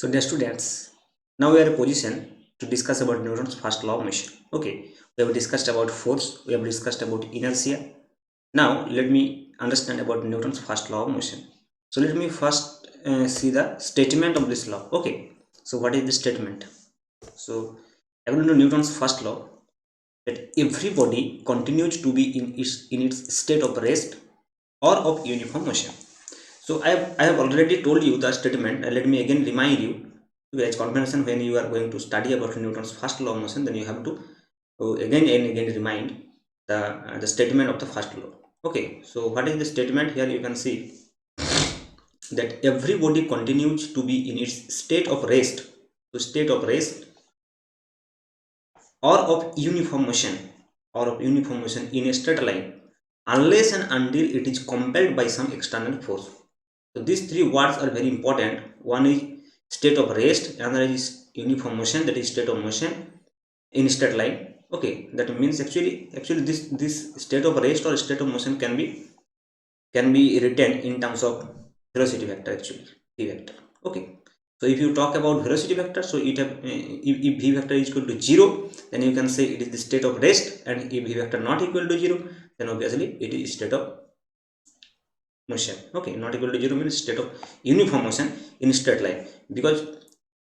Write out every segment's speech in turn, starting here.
So dear students, now we are in a position to discuss about Newton's first law of motion. Okay, we have discussed about force, we have discussed about inertia. Now let me understand about Newton's first law of motion. So let me first see the statement of this law. Okay, so what is the statement? So according to Newton's first law, that every body continues to be in its state of rest or of uniform motion. So I have already told you the statement. Let me again remind you, as confirmation when you are going to study about Newton's first law of motion, then you have to again and again remind the statement of the first law. Okay, so what is the statement here? You can see that every body continues to be in its state of rest, so state of rest or of uniform motion in a straight line, unless and until it is compelled by some external force. So these three words are very important. One is state of rest, another is uniform motion, that is state of motion in straight line. Okay, that means actually this state of rest or state of motion can be written in terms of velocity vector, actually v vector. Okay, so if you talk about velocity vector, so if v vector is equal to 0, then you can say it is the state of rest, and if v vector not equal to 0, then obviously it is state of motion. Okay, not equal to 0 means state of uniform motion in straight line, because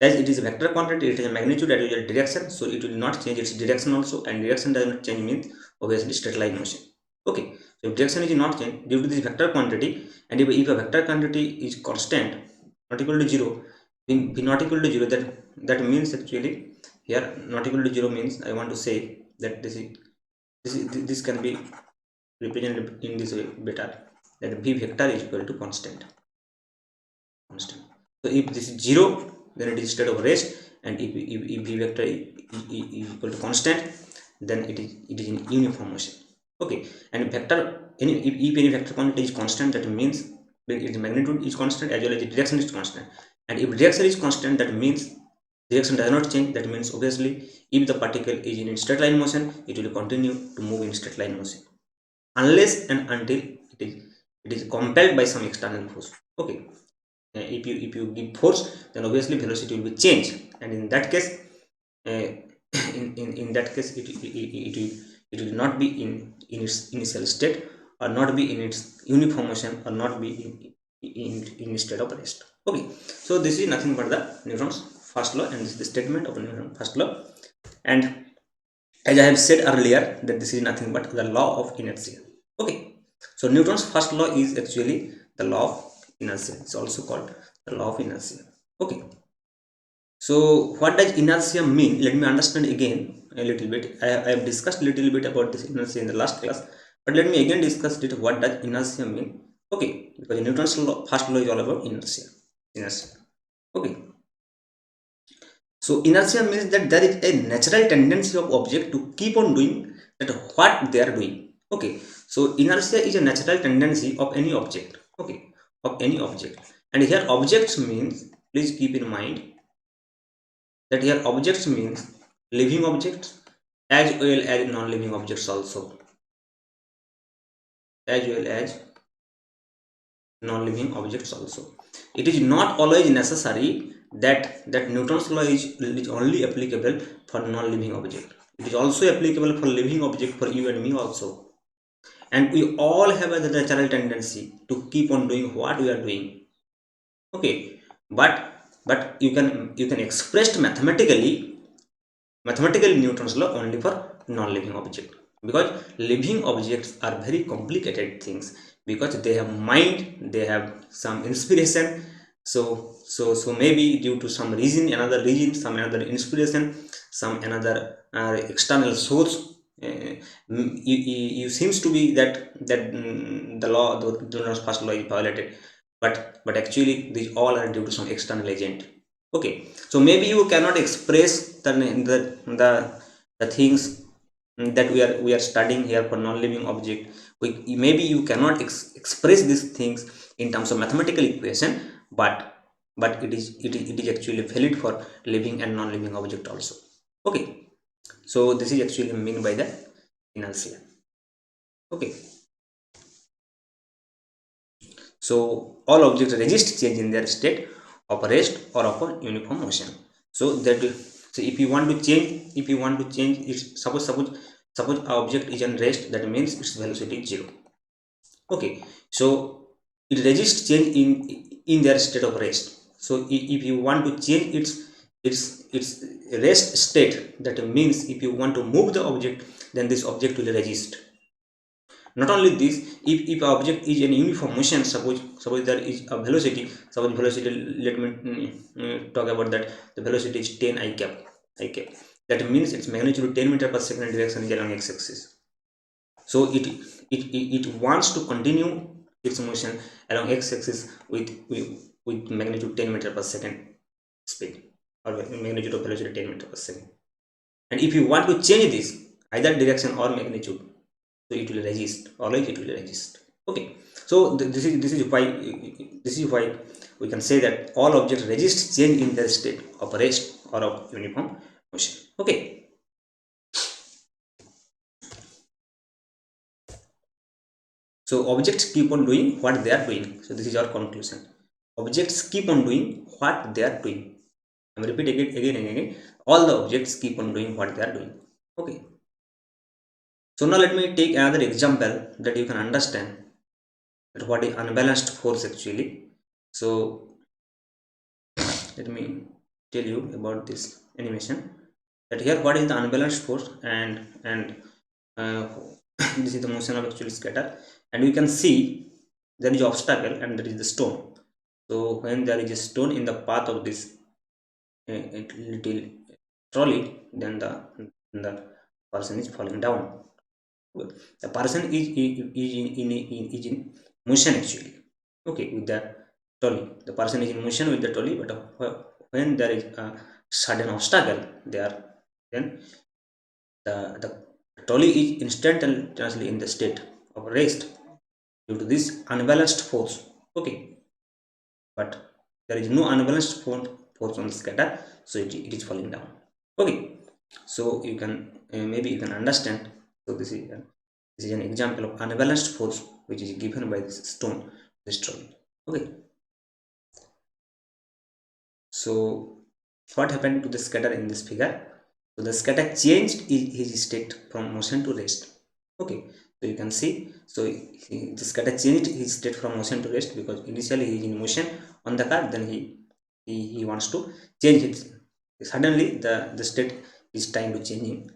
as it is a vector quantity, it is a magnitude as well as direction, so it will not change its direction also, and direction does not change means obviously straight line motion. Okay, so if direction is not changed due to this vector quantity, and if a vector quantity is constant, not equal to 0, be not equal to 0, that means actually here not equal to 0 means I want to say that this can be represented in this way better, that v vector is equal to constant. So if this is 0, then it is state of rest, and if v vector is equal to constant, then it is in uniform motion. Okay, and vector if any vector quantity is constant, that means its magnitude is constant as well as the direction is constant, and if direction is constant, that means direction does not change. That means obviously if the particle is in straight line motion, it will continue to move in straight line motion unless and until it is compelled by some external force. Okay, if you give force, then obviously velocity will be changed, and in that case in that case it will not be in its initial state, or not be in its uniform motion, or not be in state of rest. Okay, so this is nothing but the Newton's first law, and this is the statement of Newton's first law. And as I have said earlier, that this is nothing but the law of inertia. Okay, so Newton's first law is actually the law of inertia. It's also called the law of inertia. Okay, so what does inertia mean? Let me understand again a little bit. I have discussed a little bit about this inertia in the last class, but let me again discuss it. What does inertia mean? Okay, because Newton's first law is all about inertia. Okay, so inertia means that there is a natural tendency of object to keep on doing that what they are doing. Okay, so inertia is a natural tendency of any object. Okay, of any object, and here objects means, please keep in mind that here objects means living objects as well as non-living objects also, as well as non-living objects also. It is not always necessary that Newton's law is only applicable for non-living object. It is also applicable for living object, for you and me also. And we all have a natural tendency to keep on doing what we are doing. Okay, but you can express mathematically Newton's law only for non-living object, because living objects are very complicated things, because they have mind, they have some inspiration. So maybe due to some reason, another reason, some another inspiration, some another external source, you seems to be that the law, the Newton's first law is violated, but actually these all are due to some external agent. Okay, so maybe you cannot express the things that we are studying here for non-living object. Maybe you cannot express these things in terms of mathematical equation, but it is actually valid for living and non-living object also. Okay, so this is actually mean by the inertia. Okay, so all objects resist change in their state of a rest or of a uniform motion. So that, so if you want to change it, suppose our object is in rest, that means its velocity is 0. Okay, so it resists change in their state of rest. So if you want to change its rest state, that means if you want to move the object, then this object will resist. Not only this, if object is in uniform motion, suppose there is a velocity, suppose velocity, let me talk about that. The velocity is 10 I cap. That means its magnitude 10 meter per second direction is along x-axis. So it wants to continue its motion along x-axis with magnitude 10 meter per second speed, or magnitude of velocity 10 meter per second. And if you want to change this, either direction or magnitude, so it will resist, or like it will resist. Okay, so this is why we can say that all objects resist change in their state of rest or of uniform motion. Okay, so objects keep on doing what they are doing. So this is our conclusion. Objects keep on doing what they are doing. I'm repeating it again and again. All the objects keep on doing what they are doing. Okay, so now let me take another example that you can understand that what is unbalanced force actually. So let me tell you about this animation, that here what is the unbalanced force, and uh, this is the motion of actually scatter, and you can see there is obstacle and there is the stone. So when there is a stone in the path of this little trolley, then the person is falling down. The person is in motion actually. Okay, with the trolley, the person is in motion with the trolley, but when there is a sudden obstacle there, then the trolley is instantaneously in the state of rest due to this unbalanced force. Okay, but there is no unbalanced force on the scatter, so it is falling down. Okay, so you can maybe you can understand. So this is an example of unbalanced force which is given by this stone, this trolley. Okay, so what happened to the scatter in this figure? So the scatter changed his state from motion to rest. Okay, so you can see, so the scatter changed his state from motion to rest, because initially he is in motion on the car, then he wants to change it. Suddenly the state is trying to change him.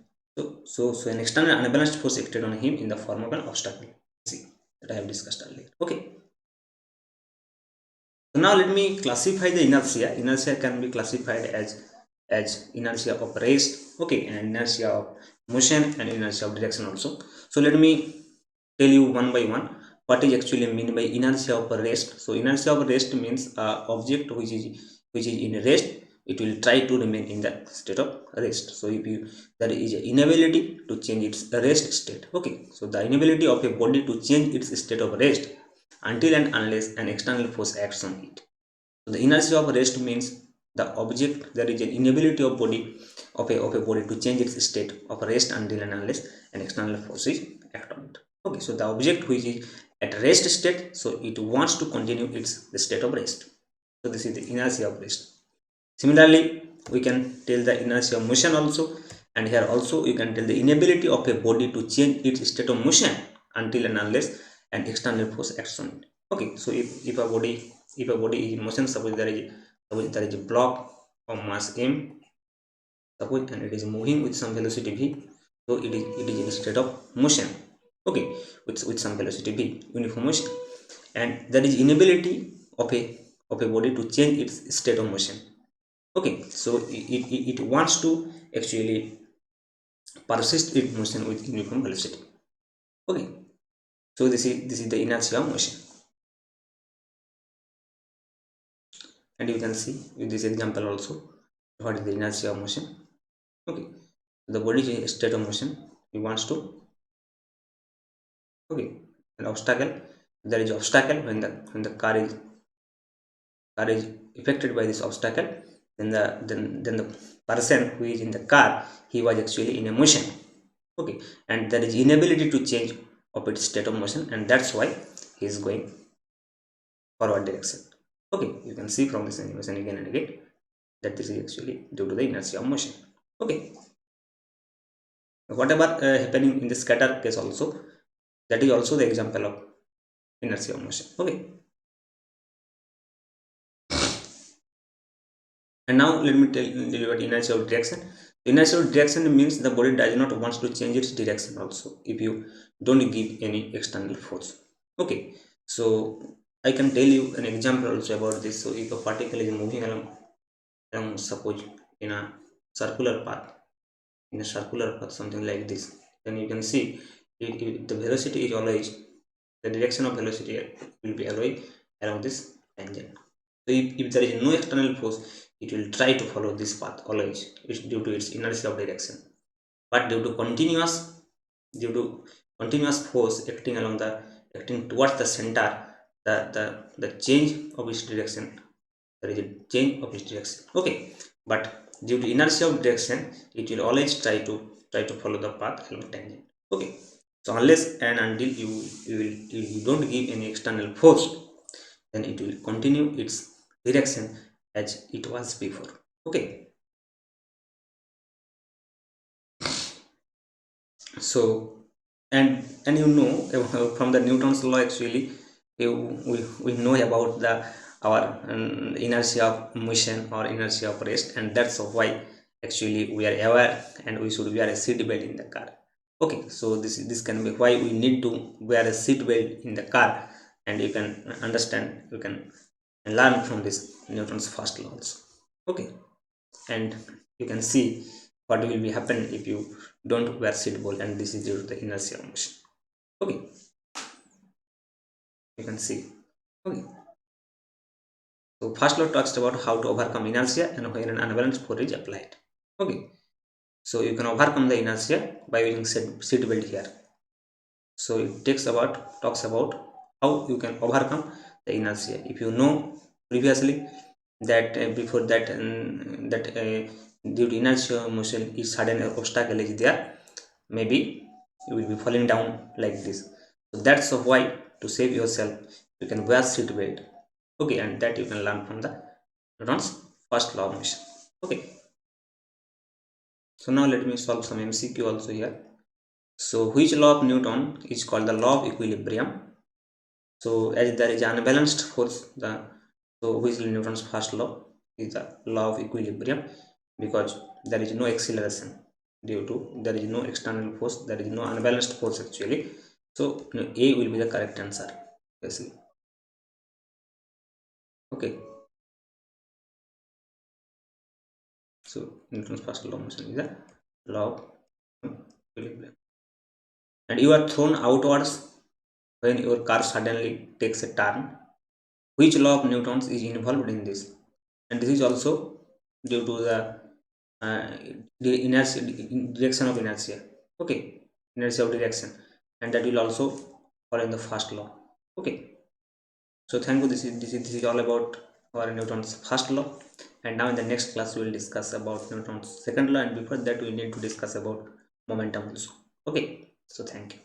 So an external unbalanced force acted on him in the form of an obstacle. See, that I have discussed earlier. Okay, so now let me classify the inertia. Inertia can be classified as inertia of rest, okay, and inertia of motion, and inertia of direction also. So let me tell you one by one what is actually mean by inertia of rest. So inertia of rest means object which is in rest, it will try to remain in the state of rest. So if you, there is an inability to change its rest state. Okay, so the inability of a body to change its state of rest until and unless an external force acts on it. So the inertia of rest means the object, there is an inability of a body to change its state of rest until and unless an external force is act on it. Okay, so the object which is at rest state, so it wants to continue its the state of rest. So this is the inertia of rest. Similarly, we can tell the inertia of motion also, and here also you can tell the inability of a body to change its state of motion until and unless an external force acts on it. Okay, so if a body is in motion, suppose there is a block of mass m, suppose, and it is moving with some velocity v, so it is in a state of motion. Okay, with some velocity v, uniform motion, and there is inability of a body to change its state of motion. Okay, so it wants to actually persist its motion with uniform velocity. Okay, so this is the inertia of motion, and you can see with this example also what is the inertia of motion. Okay, the body is in a state of motion, it wants to, okay, an obstacle, there is obstacle, when the car is affected by this obstacle, then the person who is in the car, he was actually in a motion. Okay, and there is inability to change of its state of motion, and that's why he is going forward direction. Okay, you can see from this animation again and again that this is actually due to the inertia of motion. Okay, whatever happening in the scatter case also, that is also the example of inertia of motion. Okay, and now let me tell you about inertia of direction. Inertia of direction means the body does not want to change its direction also if you don't give any external force. Okay, so I can tell you an example also about this. So if a particle is moving along suppose in a circular path, something like this, then you can see the velocity is always, the direction of velocity will be always along this tangent. So if there is no external force, it will try to follow this path always. It's due to its inertia of direction. But due to continuous force acting towards the center, the change of its direction, there is a change of its direction. Okay, but due to inertia of direction, it will always try to follow the path along tangent. Okay, so unless and until you don't give any external force, then it will continue its direction as it was before. Okay, so and you know, from the Newton's law actually, we know about the our inertia of motion or inertia of rest, and that's why actually we are aware and we should wear a seat belt in the car. Okay, so this can be why we need to wear a seat belt in the car, and you can understand, you can learn from this Newton's first law also. Okay, and you can see what will be happen if you don't wear seat belt, and this is due to the inertia motion. Okay, you can see. Okay, so first law talks about how to overcome inertia and when an unbalanced force is applied. Okay, so you can overcome the inertia by using seat belt here. So it talks about how you can overcome the inertia. If you know previously that before that due to inertia motion, is sudden obstacle is there, maybe you will be falling down like this. So that's why, to save yourself, you can wear seat belt. Okay, and that you can learn from the Newton's first law of motion. Okay, so now let me solve some MCQ also here. So which law of Newton is called the law of equilibrium? So as there is unbalanced force, so which is Newton's first law is the law of equilibrium, because there is no acceleration due to, there is no external force, there is no unbalanced force actually. So A will be the correct answer basically. Okay, so Newton's first law of motion is the law of equilibrium. And you are thrown outwards when your car suddenly takes a turn. Which law of Newton's is involved in this? And this is also due to uh, the inertia, direction of inertia. Okay, inertia of direction, and that will also follow in the first law. Okay, so thank you. This is all about our Newton's first law, and now in the next class we will discuss about Newton's second law, and before that we need to discuss about momentum also. Okay, so thank you.